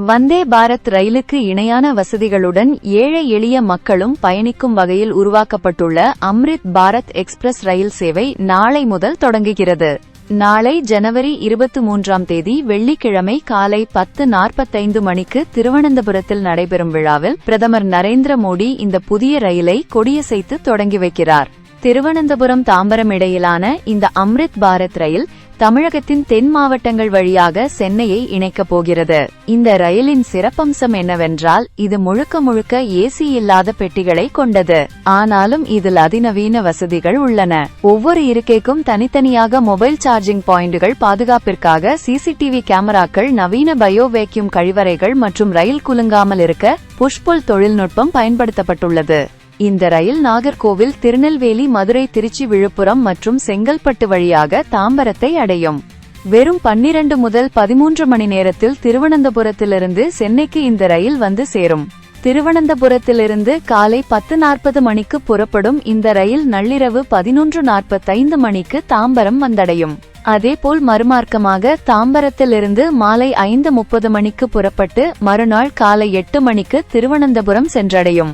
வந்தே பாரத் ரயிலுக்கு இணையான வசதிகளுடன் ஏழை எளிய மக்களும் பயணிக்கும் வகையில் உருவாக்கப்பட்டுள்ள அம்ரித் பாரத் எக்ஸ்பிரஸ் ரயில் சேவை நாளை முதல் தொடங்குகிறது. நாளை ஜனவரி 23ஆம் தேதி வெள்ளிக்கிழமை காலை 10:45 மணிக்கு திருவனந்தபுரத்தில் நடைபெறும் விழாவில் பிரதமர் நரேந்திர மோடி இந்த புதிய ரயிலை கொடியசைத்து தொடங்கி வைக்கிறார். திருவனந்தபுரம் தாம்பரம் இடையிலான இந்த அம்ரித் பாரத் ரயில் தமிழகத்தின் தென் மாவட்டங்கள் வழியாக சென்னையை இணைக்கப் போகிறது. இந்த ரயிலின் சிறப்பம்சம் என்னவென்றால் இது முழுக்க முழுக்க ஏசி இல்லாத பெட்டிகளை கொண்டது. ஆனாலும் இதில் அதிநவீன வசதிகள் உள்ளன. ஒவ்வொரு இருக்கைக்கும் தனித்தனியாக மொபைல் சார்ஜிங் பாயிண்டுகள், பாதுகாப்பிற்காக சிசிடிவி கேமராக்கள், நவீன பயோ வேக்யூம் கழிவறைகள் மற்றும் ரயில் குலுங்காமல் இருக்க புஷ்புல் தொழில்நுட்பம் பயன்படுத்தப்பட்டுள்ளது. இந்த ரயில் நாகர்கோவில், திருநெல்வேலி, மதுரை, திருச்சி, விழுப்புரம் மற்றும் செங்கல்பட்டு வழியாக தாம்பரத்தை அடையும். வெறும் 12 முதல் 13 மணி நேரத்தில் திருவனந்தபுரத்திலிருந்து சென்னைக்கு இந்த ரயில் வந்து சேரும். திருவனந்தபுரத்திலிருந்து காலை 10:40 மணிக்கு புறப்படும் இந்த ரயில் நள்ளிரவு 11:45 மணிக்கு தாம்பரம் வந்தடையும். அதேபோல் மறுமார்க்கமாக தாம்பரத்திலிருந்து மாலை 5:30 மணிக்கு புறப்பட்டு மறுநாள் காலை 8 மணிக்கு திருவனந்தபுரம் சென்றடையும்.